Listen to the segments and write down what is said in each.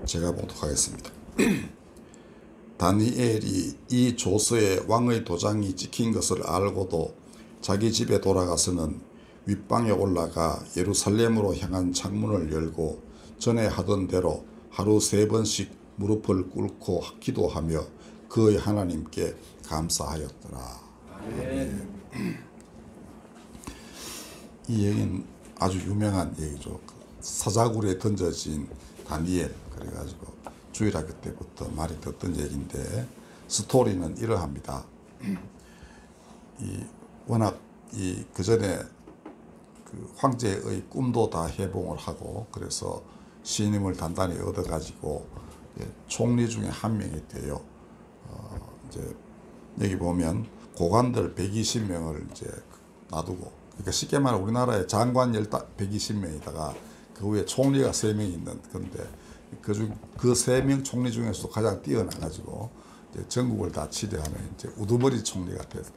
제가 봉독하겠습니다. 다니엘이 이 조서에 왕의 도장이 찍힌 것을 알고도 자기 집에 돌아가서는 윗방에 올라가 예루살렘으로 향한 창문을 열고 전에 하던 대로 하루 3번씩 무릎을 꿇고 기도하며 그의 하나님께 감사하였더라. 이 얘기는 아주 유명한 얘기죠. 사자굴에 던져진 다니엘, 그래가지고 주일학교 때부터 많이 듣던 얘기인데, 스토리는 이러합니다. 워낙 그 전에 그 황제의 꿈도 다 해봉을 하고, 그래서 신임을 단단히 얻어가지고 총리 중에 한 명이 돼요. 이제 여기 보면 고관들 120명을 이제 놔두고, 그러니까 쉽게 말하면 우리나라에 장관 120명이다가 그 위에 총리가 3명이 있는 건데, 그 3명 총리 중에서도 가장 뛰어나가지고 이제 전국을 다 치려하는 이제 우두머리 총리가 됐어요.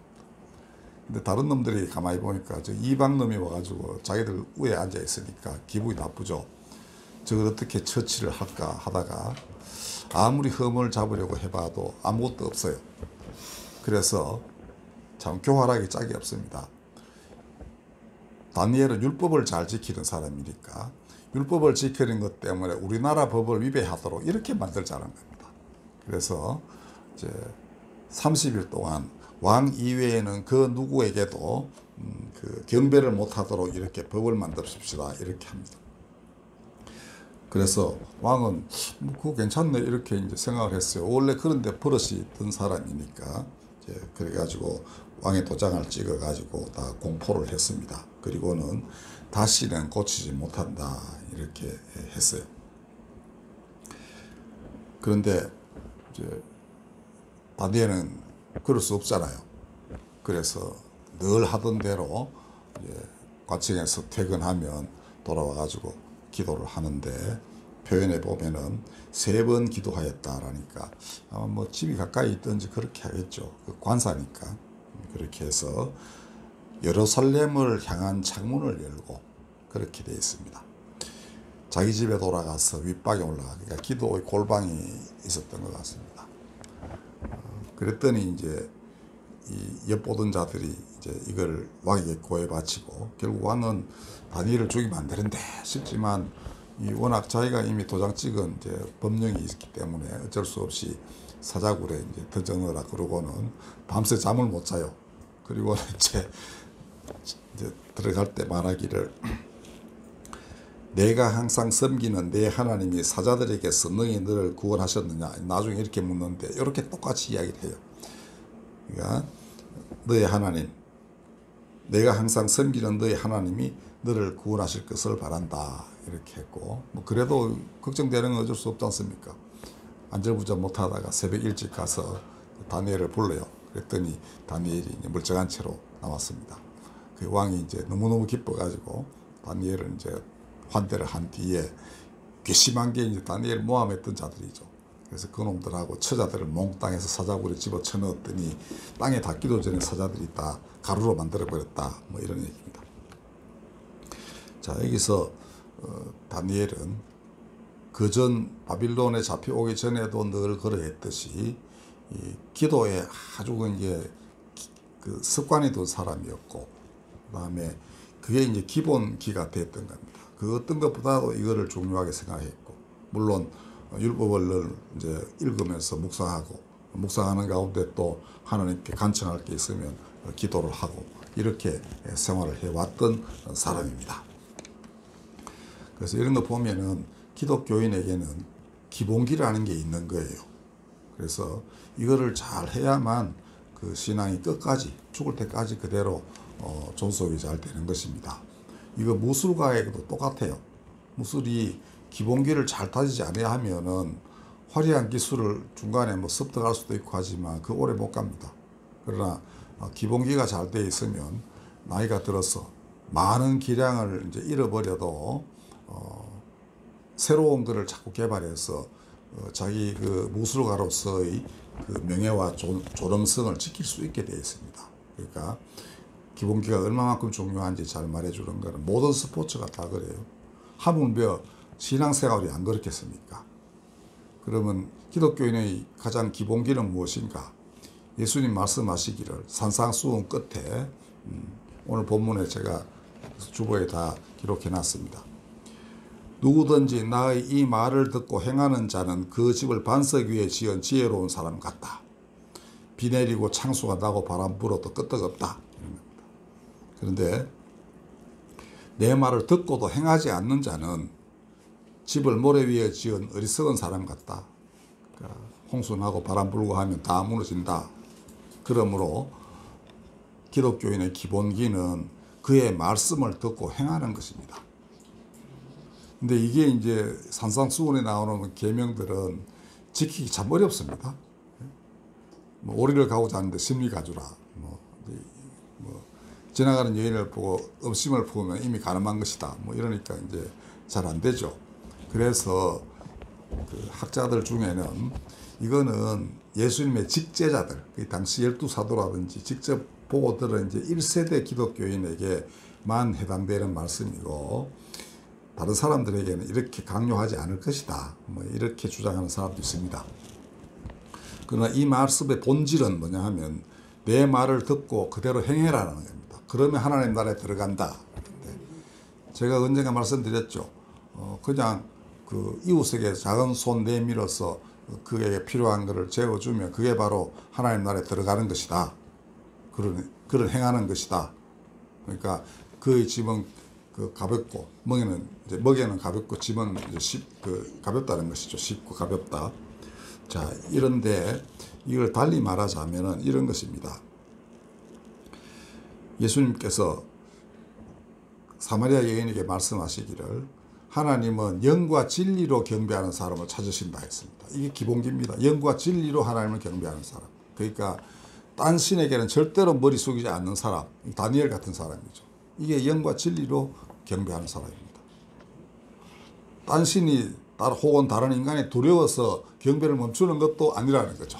근데 다른 놈들이 가만히 보니까 저 이방 놈이 와가지고 자기들 위에 앉아 있으니까 기분이 나쁘죠. 저걸 어떻게 처치를 할까 하다가 아무리 흠을 잡으려고 해봐도 아무것도 없어요. 그래서 참 교활하게 짝이 없습니다. 다니엘은 율법을 잘 지키는 사람이니까 율법을 지키는 것 때문에 우리나라 법을 위배하도록 이렇게 만들자는 겁니다. 그래서 이제 30일 동안 왕 이외에는 그 누구에게도 그 경배를 못하도록 이렇게 법을 만들십시다 이렇게 합니다. 그래서 왕은 뭐 그거 괜찮네 이렇게 이제 생각을 했어요. 원래 그런데 버릇이 있던 사람이니까 이제 그래가지고 왕의 도장을 찍어가지고 다 공포를 했습니다. 그리고는 다시는 고치지 못한다 이렇게 했어요. 그런데 이제 다니엘은 그럴 수 없잖아요. 그래서 늘 하던 대로 이제 과청에서 퇴근하면 돌아와가지고 기도를 하는데, 표현해 보면은 3번 기도하였다라니까 아마 뭐 집이 가까이 있든지 그렇게 하겠죠. 그 관사니까. 그렇게 해서 예루살렘을 향한 창문을 열고 그렇게 되어 있습니다. 자기 집에 돌아가서 윗방에 올라가, 그러니까 기도의 골방이 있었던 것 같습니다. 그랬더니 이제 이 엿보던 자들이 이제 이걸 왕에게 고해 바치고, 결국 왕은 다니엘을 죽이면 안 되는데 싶지만 이 워낙 자기가 이미 도장 찍은 이제 법령이 있기 때문에 어쩔 수 없이 사자굴에 이제 던져넣으라 그러고는 밤새 잠을 못 자요. 그리고 이제 들어갈 때 말하기를 내가 항상 섬기는 내 하나님이 사자들에게서 너희 너를 구원하셨느냐 나중에 이렇게 묻는데 이렇게 똑같이 이야기를 해요. 그러니까 너의 하나님, 내가 항상 섬기는 너의 하나님이 너를 구원하실 것을 바란다 이렇게 했고, 뭐 그래도 걱정되는 건 어쩔 수 없지 않습니까? 안절부절 못하다가 새벽 일찍 가서 다니엘을 불러요. 그랬더니 다니엘이 멀쩡한 채로 나왔습니다. 그 왕이 이제 너무너무 기뻐가지고 다니엘을 이제 환대를 한 뒤에 괘씸한 게 이제 다니엘 모함했던 자들이죠. 그래서 그 놈들하고 처자들을 몽땅해서 사자굴에 집어쳐 넣었더니 땅에 닿기도 전에 사자들이 다 가루로 만들어버렸다 뭐 이런 얘기입니다. 자, 여기서 다니엘은 그전 바빌론에 잡혀오기 전에도 늘 그러했듯이 이 기도에 아주 이제 그 습관이 된 사람이었고, 그다음에 그게 이제 기본기가 됐던 겁니다. 그 어떤 것보다도 이거를 중요하게 생각했고, 물론 율법을 늘 이제 읽으면서 묵상하는 가운데 또 하나님께 간청할 게 있으면 기도를 하고 이렇게 생활을 해왔던 사람입니다. 그래서 이런 거 보면은 기독교인에게는 기본기라는 게 있는 거예요. 그래서 이거를 잘 해야만 그 신앙이 끝까지 죽을 때까지 그대로 존속이 잘 되는 것입니다. 이거 무술가에게도 똑같아요. 무술이 기본기를 잘 다지지 않아야 하면은 화려한 기술을 중간에 뭐 습득할 수도 있고 하지만 그 오래 못 갑니다. 그러나 기본기가 잘 돼 있으면 나이가 들어서 많은 기량을 이제 잃어버려도 새로운 것을 자꾸 개발해서 자기 그 무술가로서의 그 명예와 존엄성을 지킬 수 있게 되어 있습니다. 그러니까 기본기가 얼마만큼 중요한지 잘 말해주는 거는 모든 스포츠가 다 그래요. 하물며 신앙생활이 안 그렇겠습니까? 그러면 기독교인의 가장 기본기는 무엇인가? 예수님 말씀하시기를 산상수훈 끝에 오늘 본문에 제가 주보에 다 기록해 놨습니다. 누구든지 나의 이 말을 듣고 행하는 자는 그 집을 반석 위에 지은 지혜로운 사람 같다. 비 내리고 창수가 나고 바람 불어도 끄떡없다. 그런데 내 말을 듣고도 행하지 않는 자는 집을 모래 위에 지은 어리석은 사람 같다. 그러니까 홍수 나고 바람 불고 하면 다 무너진다. 그러므로 기독교인의 기본기는 그의 말씀을 듣고 행하는 것입니다. 근데 이게 이제 산상수훈에 나오는 계명들은 지키기 참 어렵습니다. 뭐 오리를 가고자 하는데 심리 가주라. 뭐 지나가는 여인을 보고 음심을 품으면 이미 가늠한 것이다. 뭐 이러니까 이제 잘 안 되죠. 그래서 그 학자들 중에는 이거는 예수님의 직제자들, 그 당시 12사도라든지 직접 보고 들은 이제 1세대 기독교인에게만 해당되는 말씀이고 다른 사람들에게는 이렇게 강요하지 않을 것이다. 뭐 이렇게 주장하는 사람도 있습니다. 그러나 이 말씀의 본질은 뭐냐 하면 내 말을 듣고 그대로 행해라는 겁니다. 그러면 하나님 나라에 들어간다. 제가 언젠가 말씀드렸죠. 그냥 그 이웃에게 작은 손 내밀어서 그에게 필요한 것을 재워주면 그게 바로 하나님 나라에 들어가는 것이다. 그런 행하는 것이다. 그러니까 그의 집은 그 가볍고 먹이는 가볍고 집은 이제 가볍다는 것이죠. 쉽고 가볍다. 자, 이런데 이걸 달리 말하자면은 이런 것입니다. 예수님께서 사마리아 여인에게 말씀하시기를 하나님은 영과 진리로 경배하는 사람을 찾으신다 했습니다. 이게 기본기입니다. 영과 진리로 하나님을 경배하는 사람. 그러니까 딴 신에게는 절대로 머리 숙이지 않는 사람. 다니엘 같은 사람이죠. 이게 영과 진리로 경배하는 사람입니다. 딴 신이 혹은 다른 인간이 두려워서 경배를 멈추는 것도 아니라는 거죠.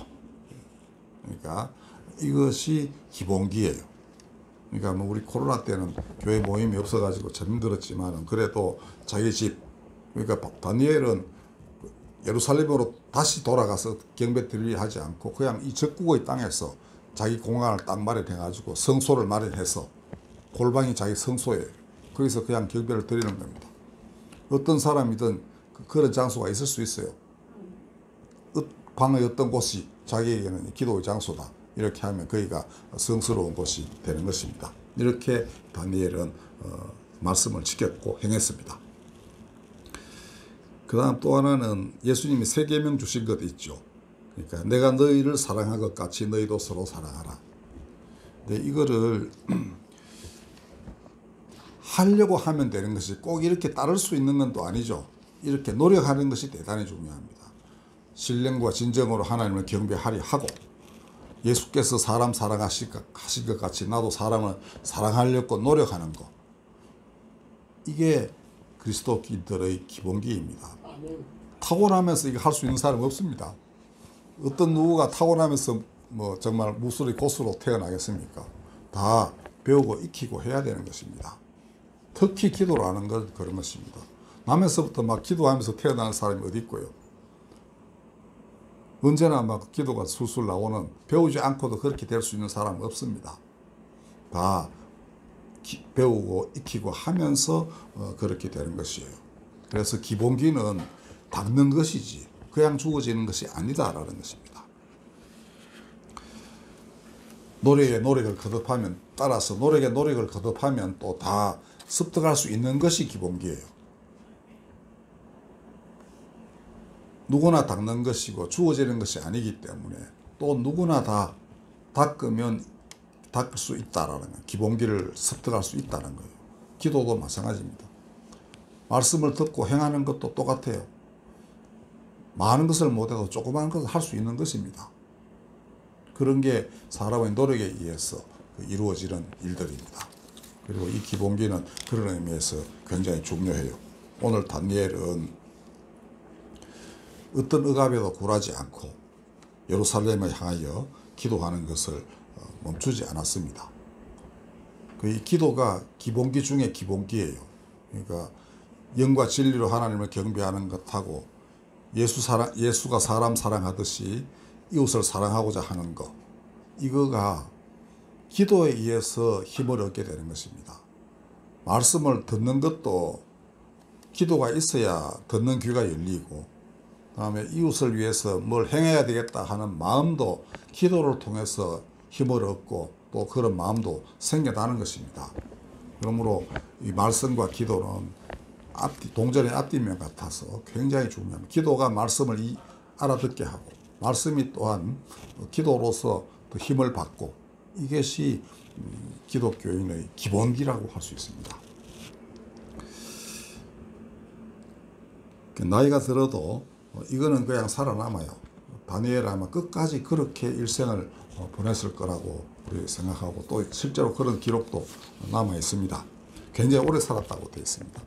그러니까 이것이 기본기예요. 그러니까 뭐 우리 코로나 때는 교회 모임이 없어가지고 참 힘들었지만 그래도 자기 집, 그러니까 다니엘은 예루살렘으로 다시 돌아가서 경배 드리려 하지 않고 그냥 이 적국의 땅에서 자기 공간을 딱 마련해가지고 성소를 마련해서 골방이 자기 성소예요. 거기서 그냥 경배를 드리는 겁니다. 어떤 사람이든 그런 장소가 있을 수 있어요. 방의 어떤 곳이 자기에게는 기도의 장소다. 이렇게 하면 거기가 성스러운 곳이 되는 것입니다. 이렇게 다니엘은 말씀을 지켰고 행했습니다. 그 다음 또 하나는 예수님이 세 계명 주신 것 있죠. 그러니까 내가 너희를 사랑한 것 같이 너희도 서로 사랑하라. 근데 이거를 하려고 하면 되는 것이 꼭 이렇게 따를 수 있는 건 또 아니죠. 이렇게 노력하는 것이 대단히 중요합니다. 신령과 진정으로 하나님을 경배하려 하고 예수께서 사람 사랑하신 것 같이 나도 사람을 사랑하려고 노력하는 것. 이게 그리스도인들의 기본기입니다. 타고나면서 이거 할 수 있는 사람은 없습니다. 어떤 누구가 타고나면서 뭐 정말 무술의 고수로 태어나겠습니까? 다 배우고 익히고 해야 되는 것입니다. 특히 기도라는 건 그런 것입니다. 나면서부터 막 기도하면서 태어나는 사람이 어디 있고요. 언제나 막 기도가 술술 나오는, 배우지 않고도 그렇게 될 수 있는 사람은 없습니다. 다 배우고 익히고 하면서 그렇게 되는 것이에요. 그래서 기본기는 닦는 것이지 그냥 주어지는 것이 아니다라는 것입니다. 노력에 노력을 거듭하면, 따라서 노력에 노력을 거듭하면 또 다 습득할 수 있는 것이 기본기예요. 누구나 닦는 것이고 주어지는 것이 아니기 때문에 또 누구나 다 닦으면 닦을 수 있다라는 거예요. 기본기를 습득할 수 있다는 거예요. 기도도 마찬가지입니다. 말씀을 듣고 행하는 것도 똑같아요. 많은 것을 못해도 조그마한 것을 할 수 있는 것입니다. 그런 게 사람의 노력에 의해서 이루어지는 일들입니다. 그리고 이 기본기는 그런 의미에서 굉장히 중요해요. 오늘 다니엘은 어떤 억압에도 굴하지 않고 예루살렘을 향하여 기도하는 것을 멈추지 않았습니다. 이 기도가 기본기 중에 기본기예요. 그러니까 영과 진리로 하나님을 경배하는 것하고 예수가 사람 사랑하듯이 이웃을 사랑하고자 하는 것, 이거가 기도에 의해서 힘을 얻게 되는 것입니다. 말씀을 듣는 것도 기도가 있어야 듣는 귀가 열리고, 그다음에 이웃을 위해서 뭘 행해야 되겠다 하는 마음도 기도를 통해서 힘을 얻고 또 그런 마음도 생겨나는 것입니다. 그러므로 이 말씀과 기도는 동전의 앞뒷면 같아서 굉장히 중요합니다. 기도가 말씀을 알아듣게 하고, 말씀이 또한 기도로서 또 힘을 받고, 이것이 기독교인의 기본기라고 할 수 있습니다. 나이가 들어도 이거는 그냥 살아남아요. 다니엘은 아마 끝까지 그렇게 일생을 보냈을 거라고 우리 생각하고, 또 실제로 그런 기록도 남아 있습니다. 굉장히 오래 살았다고 되어 있습니다.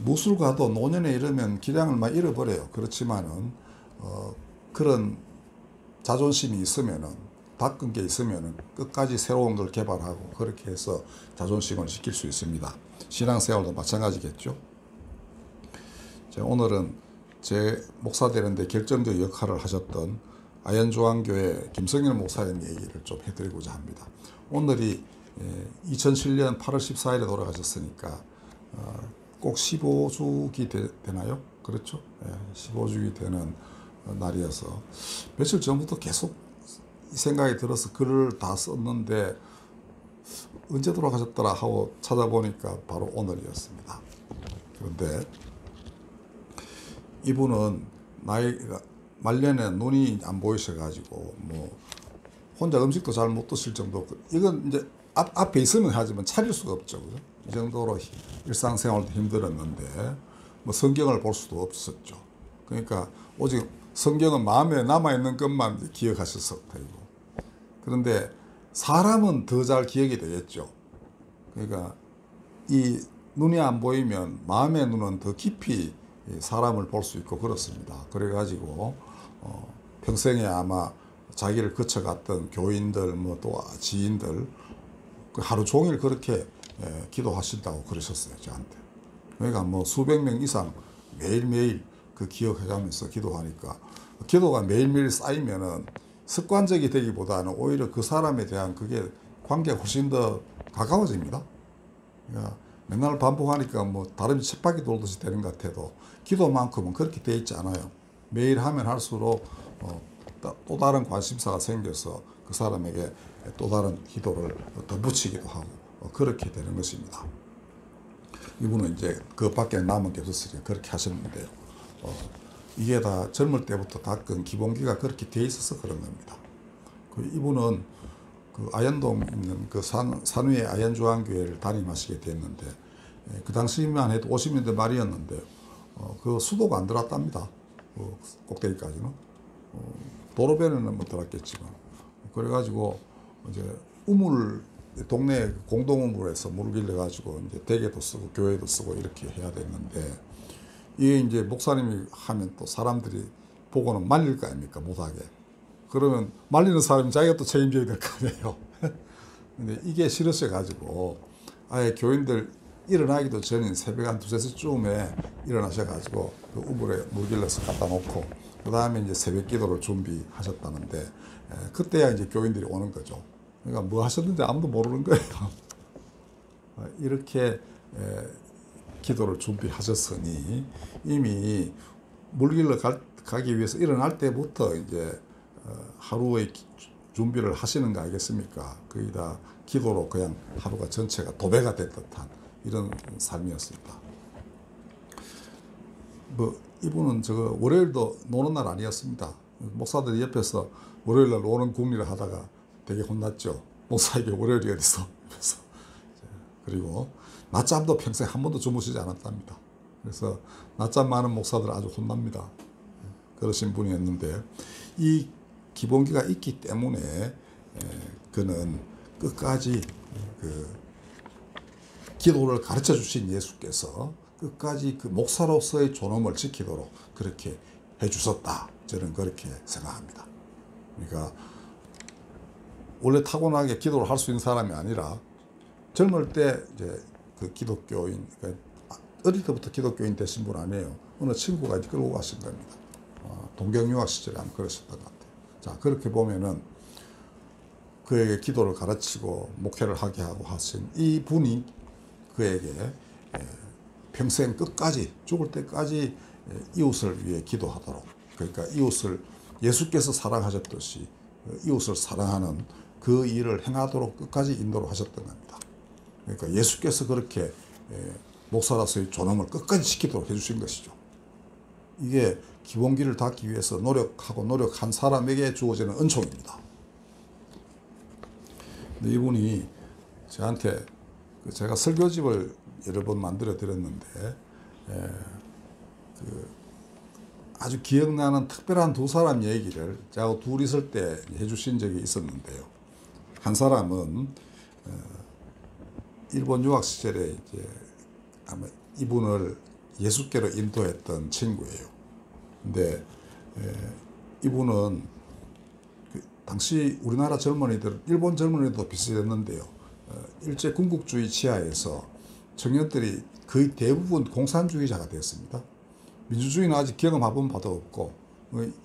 무술가도 노년에 이르면 기량을 막 잃어버려요. 그렇지만은 그런 자존심이 있으면은, 닦은 게 있으면은 끝까지 새로운 걸 개발하고 그렇게 해서 자존심을 지킬 수 있습니다. 신앙생활도 마찬가지겠죠. 오늘은 제 목사 되는데 결정적 역할을 하셨던 아현조항교회 김성일 목사님 얘기를 좀 해드리고자 합니다. 오늘이 2007년 8월 14일에 돌아가셨으니까 꼭 15주기 되나요? 그렇죠? 15주기 되는 날이어서 며칠 전부터 계속 이 생각이 들어서 글을 다 썼는데 언제 돌아가셨더라 하고 찾아보니까 바로 오늘이었습니다. 그런데 이분은 나이가 말년에 눈이 안 보이셔가지고 뭐 혼자 음식도 잘 못 드실 정도, 이건 이제 앞에 있으면 하지만 차릴 수가 없죠. 그죠? 이 정도로 일상생활도 힘들었는데 뭐 성경을 볼 수도 없었죠. 그러니까 오직 성경은 마음에 남아있는 것만 기억하셨을 테고, 그런데 사람은 더 잘 기억이 되겠죠. 그러니까 이 눈이 안 보이면 마음의 눈은 더 깊이 사람을 볼 수 있고 그렇습니다. 그래가지고 평생에 아마 자기를 거쳐갔던 교인들 뭐 또 지인들 하루 종일 그렇게 기도하신다고 그러셨어요, 저한테. 그러니까 뭐 수백 명 이상 매일매일 그 기억해가면서 기도하니까, 기도가 매일매일 쌓이면은 습관적이 되기보다는 오히려 그 사람에 대한 그게 관계가 훨씬 더 가까워집니다. 그러니까 맨날 반복하니까 뭐 다른 쳇바퀴 돌듯이 되는 것 같아도 기도만큼은 그렇게 돼 있지 않아요. 매일 하면 할수록 또 다른 관심사가 생겨서 그 사람에게 또 다른 기도를 더 붙이기도 하고 그렇게 되는 것입니다. 이분은 이제 그 밖에 남은 게 없었으니 그렇게 하셨는데요. 이게 다 젊을 때부터 닦은 기본기가 그렇게 돼 있어서 그런 겁니다. 이분은 그 아현동 있는 그 산위의 아현조항교회를 담임하시게 됐는데, 그 당시만 해도 50년대 말이었는데 그 수도가 안 들어왔답니다. 그 꼭대기까지는. 도로변에는 못 들어왔겠지만. 그래가지고 이제 우물, 동네 공동우물에서 물을 길러가지고 이제 대게도 쓰고 교회도 쓰고 이렇게 해야 됐는데, 이게 이제 목사님이 하면 또 사람들이 보고는 말릴 거 아닙니까? 못하게. 그러면 말리는 사람이 자기가 또 책임져야 될 거 아니에요. 근데 이게 싫으셔가지고 아예 교인들 일어나기도 전인 새벽 한 2~3시쯤에 일어나셔가지고 그 우물에 물 길러서 갖다 놓고 그 다음에 이제 새벽 기도를 준비하셨다는데, 그때야 이제 교인들이 오는 거죠. 그러니까 뭐 하셨는지 아무도 모르는 거예요. 이렇게 기도를 준비하셨으니 이미 물 길러 가기 위해서 일어날 때부터 이제 하루의 준비를 하시는 거 아니겠습니까? 거의 다 기도로 그냥 하루가 전체가 도배가 된 듯한 이런 삶이었습니다. 뭐 이분은 저거 월요일도 노는 날 아니었습니다. 목사들이 옆에서 월요일 날 노는 궁리를 하다가 되게 혼났죠. 목사에게 월요일이 어디서? 그래서 그리고 낮잠도 평생 한 번도 주무시지 않았답니다. 그래서 낮잠 많은 목사들 아주 혼납니다. 그러신 분이었는데, 이 기본기가 있기 때문에 그는 끝까지 그 기도를 가르쳐 주신 예수께서 끝까지 그 목사로서의 존엄을 지키도록 그렇게 해 주셨다. 저는 그렇게 생각합니다. 그러니까 원래 타고나게 기도를 할 수 있는 사람이 아니라 젊을 때 이제 그 기독교인, 그러니까 어릴 때부터 기독교인 되신 분 아니에요. 어느 친구가 끌고 가신 겁니다. 동경유학 시절에 아마 그러셨던 것 같아요. 자, 그렇게 보면은 그에게 기도를 가르치고 목회를 하게 하고 하신 이 분이 그에게 평생 끝까지 죽을 때까지 이웃을 위해 기도하도록, 그러니까 이웃을 예수께서 사랑하셨듯이 이웃을 사랑하는 그 일을 행하도록 끝까지 인도를 하셨던 겁니다. 그러니까 예수께서 그렇게 목사로서의 존엄을 끝까지 지키도록 해주신 것이죠. 이게 기본기를 닦기 위해서 노력한 사람에게 주어지는 은총입니다. 근데 이분이 저한테, 제가 설교집을 여러 번 만들어 드렸는데 아주 기억나는 특별한 두 사람 얘기를 저하고 둘이 있을 때 해주신 적이 있었는데요. 한 사람은 일본 유학 시절에 이제 아마 이분을 예수께로 인도했던 친구예요. 근데 이분은 당시 우리나라 젊은이들, 일본 젊은이들도 비슷했는데요. 일제 군국주의 치하에서 청년들이 거의 대부분 공산주의자가 되었습니다. 민주주의는 아직 경험해본 바도 없고,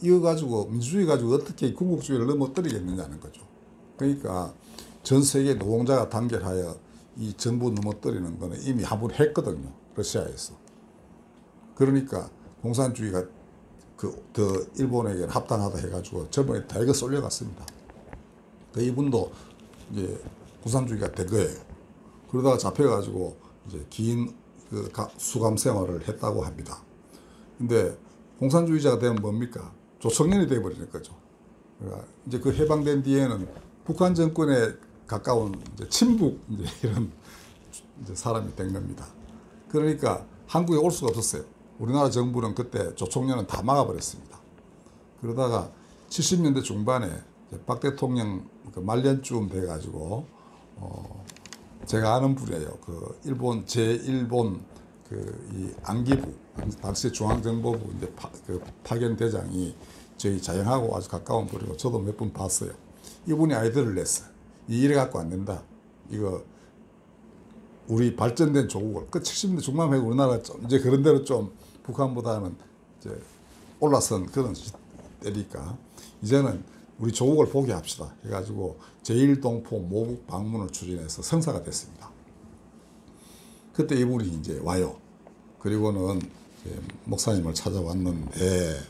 이거 가지고 민주주의 가지고 어떻게 군국주의를 넘어뜨리겠느냐는 거죠. 그러니까 전 세계 노동자가 단결하여 이 정부 넘어뜨리는 거는 이미 한 번 했거든요. 러시아에서. 그러니까 공산주의가 더 일본에게 합당하다 해가지고 젊은이 대거 쏠려갔습니다. 이분도 이제 공산주의가 된 거예요. 그러다가 잡혀가지고 이제 긴 수감 생활을 했다고 합니다. 근데 공산주의자가 되면 뭡니까? 조청년이 되어버리는 거죠. 그러니까 이제 그 해방된 뒤에는 북한 정권에 가까운 이제 친북 이런 이제 사람이 된 겁니다. 그러니까 한국에 올 수가 없었어요. 우리나라 정부는 그때 조총련은 다 막아버렸습니다. 그러다가 70년대 중반에 박 대통령 말년쯤 돼가지고 제가 아는 분이에요. 일본 제1본 이 안기부, 당시 중앙정보부 이제 파견 대장이 저희 자영하고 아주 가까운 분이고 저도 몇 번 봤어요. 이분이 아이디어를 냈어요. 이 일에 갖고 안 된다. 이거 우리 발전된 조국을 70년대 중반에 우리나라 이제 그런 대로 좀 북한보다는 이제 올라선 그런 때니까 이제는 우리 조국을 포기합시다 해가지고 제1동포 모국 방문을 추진해서 성사가 됐습니다. 그때 이분이 이제 와요. 그리고는 목사님을 찾아왔는데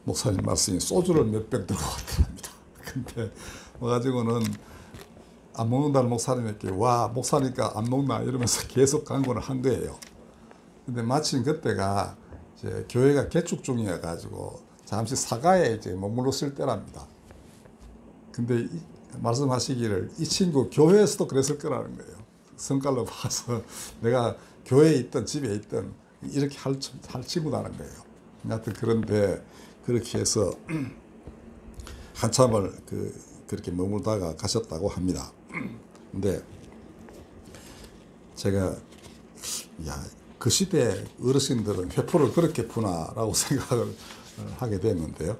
목사님 말씀이 소주를 몇 병 들고 왔답니다. 근데 와가지고는 안 먹는다는 목사님에게 와 목사니까 안 먹나 이러면서 계속 강권을 한 거예요. 근데 마침 그때가 이제 교회가 개축 중이어가지고 잠시 사가에 이제 머물렀을 때랍니다. 근데 말씀하시기를 이 친구 교회에서도 그랬을 거라는 거예요. 성깔로 봐서 내가 교회에 있든 집에 있든 이렇게 할 친구라는 거예요. 하여튼 그런데 그렇게 해서 한참을 그렇게 머물다가 가셨다고 합니다. 근데 제가 그 시대 어르신들은 회포를 그렇게 푸나라고 생각을 하게 됐는데요.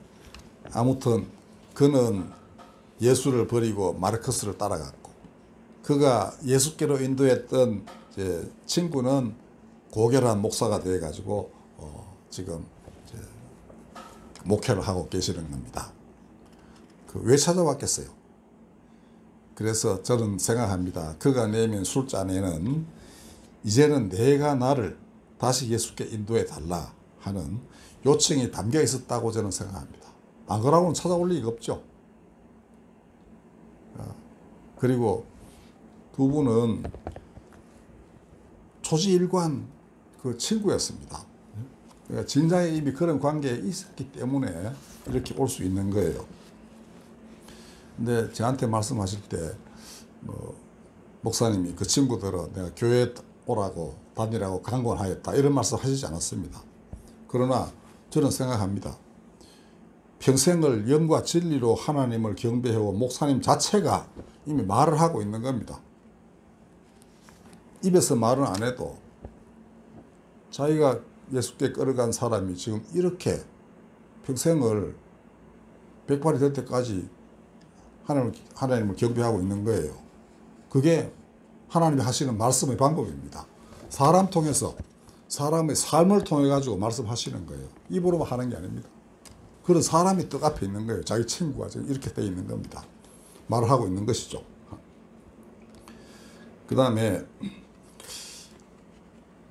아무튼 그는 예수를 버리고 마르크스를 따라갔고, 그가 예수께로 인도했던 이제 친구는 고결한 목사가 되어가지고 지금 이제 목회를 하고 계시는 겁니다. 왜 찾아왔겠어요? 그래서 저는 생각합니다. 그가 내민 술잔에는 이제는 내가 나를 다시 예수께 인도해 달라 하는 요청이 담겨 있었다고 저는 생각합니다. 안 그러고는 찾아올 리가 없죠. 그리고 두 분은 초지일관 그 친구였습니다. 그러니까 진작에 이미 그런 관계에 있었기 때문에 이렇게 올 수 있는 거예요. 근데 저한테 말씀하실 때 목사님이 그 친구들은 내가 교회 오라고 다니라고 강권하였다 이런 말씀 하시지 않았습니다. 그러나 저는 생각합니다. 평생을 영과 진리로 하나님을 경배해온 목사님 자체가 이미 말을 하고 있는 겁니다. 입에서 말은 안 해도 자기가 예수께 끌어간 사람이 지금 이렇게 평생을 백발이 될 때까지 하나님을 경배하고 있는 거예요. 그게 하나님이 하시는 말씀의 방법입니다. 사람 통해서 사람의 삶을 통해 가지고 말씀하시는 거예요. 입으로만 하는 게 아닙니다. 그런 사람이 떡 앞에 있는 거예요. 자기 친구가 지금 이렇게 돼 있는 겁니다. 말을 하고 있는 것이죠. 그 다음에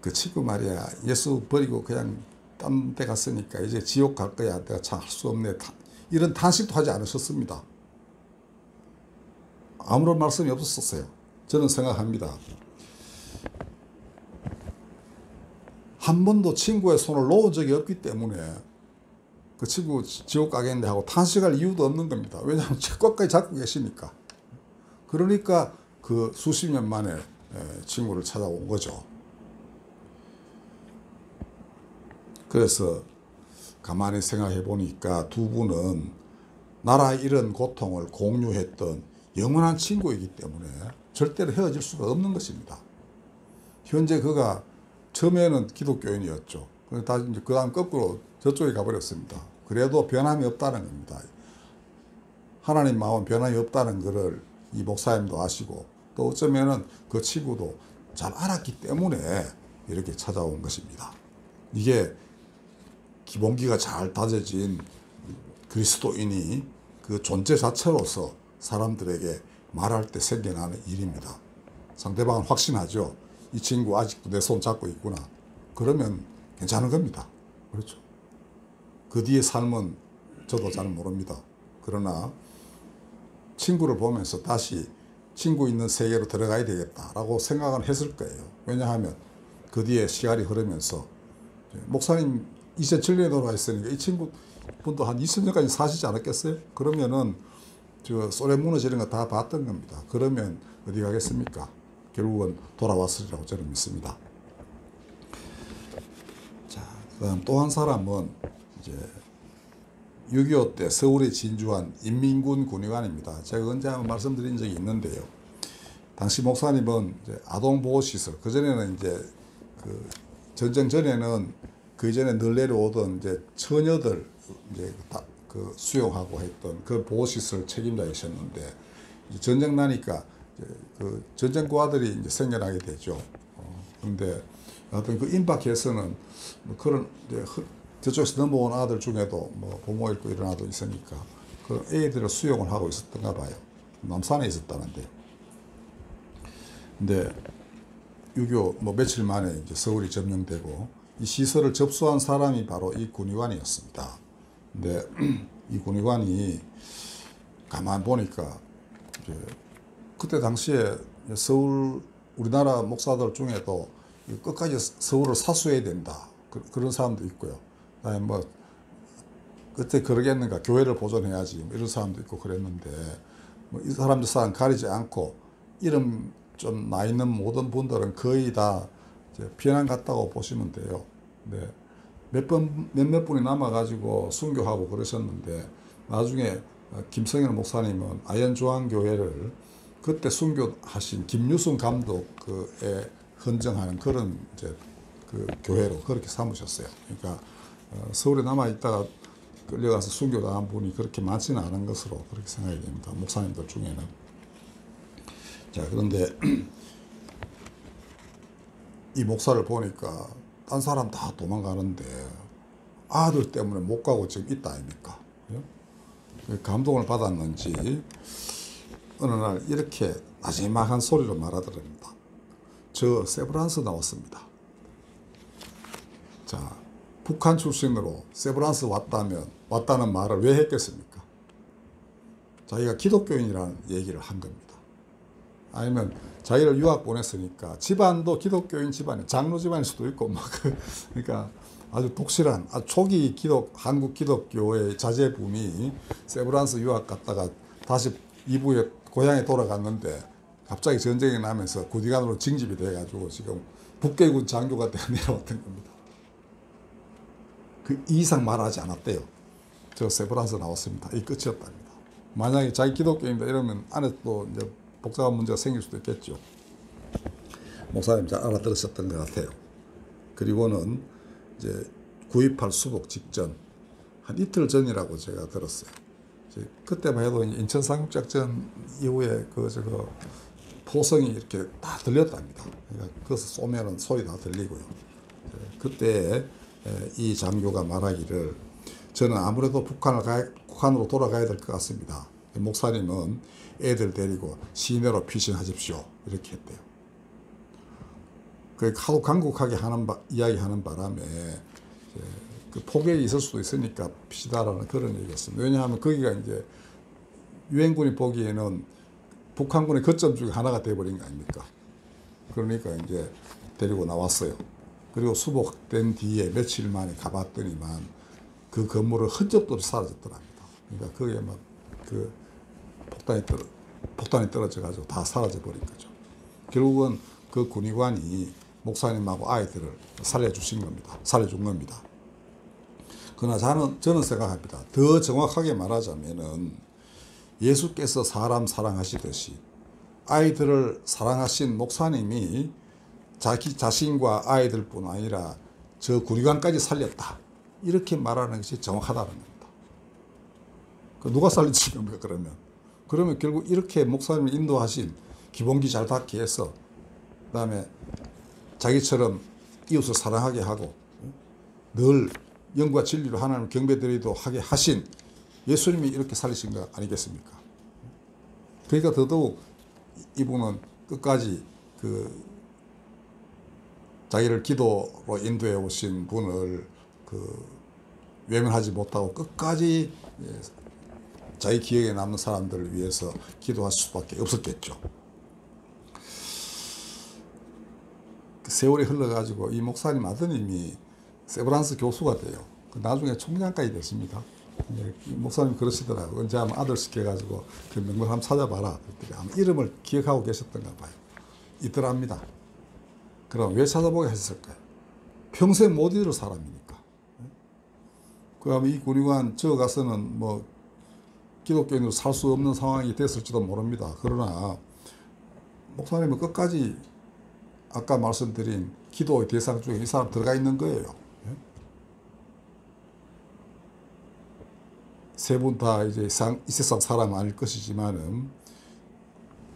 그 친구 말이야, 예수 버리고 그냥 딴 데 갔으니까 이제 지옥 갈 거야. 내가 참 할 수 없네. 이런 탄식도 하지 않으셨습니다. 아무런 말씀이 없었어요. 저는 생각합니다. 한 번도 친구의 손을 놓은 적이 없기 때문에 그 친구 지옥 가겠는데 하고 탄식할 이유도 없는 겁니다. 왜냐하면 제 것까지 잡고 계시니까. 그러니까 그 수십 년 만에 친구를 찾아온 거죠. 그래서 가만히 생각해 보니까 두 분은 나라의 이런 고통을 공유했던 영원한 친구이기 때문에 절대로 헤어질 수가 없는 것입니다. 현재 그가 처음에는 기독교인이었죠. 그 다음 거꾸로 저쪽에 가버렸습니다. 그래도 변함이 없다는 겁니다. 하나님 마음은 변함이 없다는 것을 이 목사님도 아시고 또 어쩌면은 그 친구도 잘 알았기 때문에 이렇게 찾아온 것입니다. 이게 기본기가 잘 다져진 그리스도인이 그 존재 자체로서 사람들에게 말할 때 생겨나는 일입니다. 상대방은 확신하죠. 이 친구 아직도 내 손 잡고 있구나. 그러면 괜찮은 겁니다. 그렇죠. 그 뒤의 삶은 저도 잘 모릅니다. 그러나 친구를 보면서 다시 친구 있는 세계로 들어가야 되겠다라고 생각은 했을 거예요. 왜냐하면 그 뒤에 시간이 흐르면서 목사님 2007년에 돌아가셨으니까 이 친구분도 한 20년까지 사시지 않았겠어요? 그러면은 저 소련 무너지는 거 다 봤던 겁니다. 그러면 어디 가겠습니까? 결국은 돌아왔으리라고 저는 믿습니다. 자, 그다음 또 한 사람은 이제 6.25 때 서울에 진주한 인민군 군의관입니다. 제가 언제 한번 말씀드린 적이 있는데요. 당시 목사님은 이제 아동보호시설, 그전에는 이제 그 전쟁 전에는 그 이전에 늘 내려오던 이제 처녀들 이제 그 수용하고 했던 그 보호시설 책임자이셨는데 전쟁 나니까 그 전쟁과들이 이제 생겨나게 되죠. 그런데 어떤 그 임박해서는 뭐 그런 이제 저쪽에서 넘어온 아들 중에도 뭐 부모 잃고 이런 아도 있으니까 그 애들을 수용을 하고 있었던가 봐요. 남산에 있었다는데. 근데 6.25 뭐 며칠 만에 이제 서울이 점령되고 이 시설을 접수한 사람이 바로 이 군의관이었습니다. 근데 이 군의관이 가만 보니까 이제 그때 당시에 서울 우리나라 목사들 중에도 끝까지 서울을 사수해야 된다. 그런 사람도 있고요. 그다음에 뭐 그때 그러겠는가 교회를 보존해야지 뭐 이런 사람도 있고 그랬는데 뭐 이 사람 저 사람 가리지 않고 이름 좀 나 있는 모든 분들은 거의 다 이제 피난 갔다고 보시면 돼요. 네. 몇몇 분이 남아가지고 순교하고 그러셨는데 나중에 김성현 목사님은 아현조항교회를 그때 순교하신 김유순 감독에 헌정하는 그런 이제 그 교회로 그렇게 삼으셨어요. 그러니까 서울에 남아 있다가 끌려가서 순교당한 분이 그렇게 많지는 않은 것으로 그렇게 생각이 됩니다. 목사님들 중에는. 자, 그런데 이 목사를 보니까 딴 사람 다 도망가는데 아들 때문에 못 가고 지금 있다 아닙니까? 감동을 받았는지 어느 날 이렇게 나지막한 소리로 말하더랍니다. 저 세브란스 나왔습니다. 자, 북한 출신으로 세브란스 왔다는 말을 왜 했겠습니까? 자기가 기독교인이라는 얘기를 한 겁니다. 아니면 자기를 유학 보냈으니까 집안도 기독교인 집안이 장로 집안일 수도 있고 막 그러니까 아주 독실한 초기 한국 기독교의 자제분이 세브란스 유학 갔다가 다시 이후에 고향에 돌아갔는데 갑자기 전쟁이 나면서 구디간으로 징집이 돼가지고 지금 북계군 장교가 되어 내려왔던 겁니다. 그 이상 말하지 않았대요. 저 세브란스 나왔습니다. 이 끝이었답니다. 만약에 자기 기독교인이다 이러면 안에 또 이제 복잡한 문제가 생길 수도 있겠죠. 목사님 잘 알아들으셨던 것 같아요. 그리고는 이제 9.28 수복 직전 한 이틀 전이라고 제가 들었어요. 그때만 해도 인천 상륙작전 이후에 저거 포성이 이렇게 다 들렸답니다. 그러니까 거기서 쏘면은 소리 다 들리고요. 그때 이 장교가 말하기를 저는 아무래도 북한으로 돌아가야 될 것 같습니다. 목사님은 애들 데리고 시내로 피신하십시오. 이렇게 했대요. 그 하도 간곡하게 이야기하는 바람에 그 폭격이 있을 수도 있으니까 피시다라는 그런 얘기였습니다. 왜냐하면 거기가 이제 유엔군이 보기에는 북한군의 거점 중에 하나가 돼버린 거 아닙니까? 그러니까 이제 데리고 나왔어요. 그리고 수복된 뒤에 며칠 만에 가봤더니만 그 건물은 흔적도 없이 사라졌더랍니다. 그러니까 거기에 막 그 폭탄이 떨어져가지고 다 사라져 버린 거죠. 결국은 그 군의관이 목사님하고 아이들을 살려준 겁니다. 그러나 저는 생각합니다. 더 정확하게 말하자면은 예수께서 사람 사랑하시듯이 아이들을 사랑하신 목사님이 자기 자신과 아이들뿐 아니라 저 군의관까지 살렸다. 이렇게 말하는 것이 정확하다는 겁니다. 누가 살리신 겁니까, 그러면? 그러면 결국 이렇게 목사님을 인도하신 기본기 잘 닦게 해서 그다음에 자기처럼 이웃을 사랑하게 하고 늘 영과 진리로 하나님을 경배드리도록 하게 하신 예수님이 이렇게 살리신 거 아니겠습니까? 그러니까 더더욱 이분은 끝까지 그 자기를 기도로 인도해 오신 분을 외면하지 못하고 끝까지 자기 기억에 남는 사람들을 위해서 기도할 수밖에 없었겠죠. 세월이 흘러가지고 이 목사님 아드님이 세브란스 교수가 돼요. 나중에 총장까지 됐습니다. 목사님 그러시더라고요. 언제 한번 아들 시켜가지고 그 명문 한번 찾아봐라. 그랬더니 아마 이름을 기억하고 계셨던가 봐요. 있더랍니다. 그럼 왜 찾아보게 하셨을까요? 평생 못 잊을 사람이니까. 그다음에 이 군의관 저 가서는 뭐 기독교인으로 살 수 없는 상황이 됐을지도 모릅니다. 그러나 목사님은 끝까지 아까 말씀드린 기도의 대상 중에 이 사람 들어가 있는 거예요. 세 분 다 이제 이 세상 사람은 아닐 것이지만은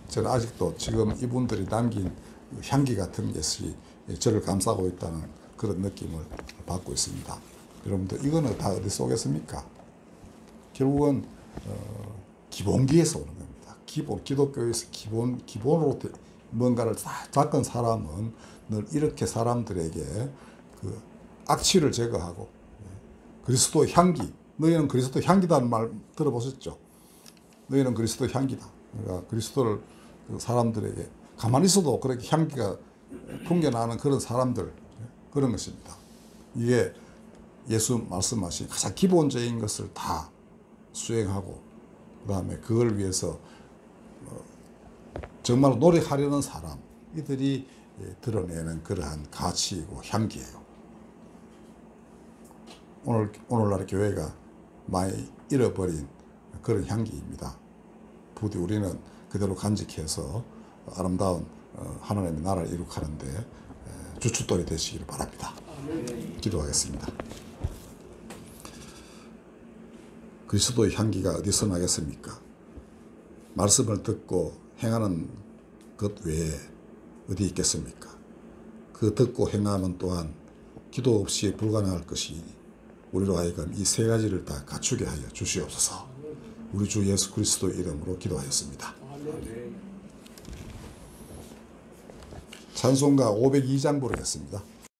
저는 아직도 지금 이분들이 남긴 향기 같은 것이 저를 감싸고 있다는 그런 느낌을 받고 있습니다. 여러분들 이거는 다 어디 쏘겠습니까? 결국은 기본기에서 오는 겁니다. 기독교에서 기본으로 뭔가를 딱 닦은 사람은 늘 이렇게 사람들에게 그 악취를 제거하고 그리스도의 향기, 너희는 그리스도 향기다는 말 들어보셨죠? 너희는 그리스도 향기다. 그러니까 그리스도를 사람들에게 가만히 있어도 그렇게 향기가 풍겨나는 그런 사람들, 그런 것입니다. 이게 예수 말씀하신 가장 기본적인 것을 다 수행하고 그 다음에 그걸 위해서 정말 노력하려는 사람, 이들이 드러내는 그러한 가치이고 향기예요. 오늘날 교회가 많이 잃어버린 그런 향기입니다. 부디 우리는 그대로 간직해서 아름다운 하나님의 나라를 이룩하는데 주춧돌이 되시기를 바랍니다. 기도하겠습니다. 그리스도의 향기가 어디서 나겠습니까? 말씀을 듣고 행하는 것 외에 어디 있겠습니까? 그 듣고 행하면 또한 기도 없이 불가능할 것이니 우리로 하여금 이 세 가지를 다 갖추게 하여 주시옵소서. 우리 주 예수 그리스도의 이름으로 기도하였습니다. 찬송가 502장 부르겠습니다.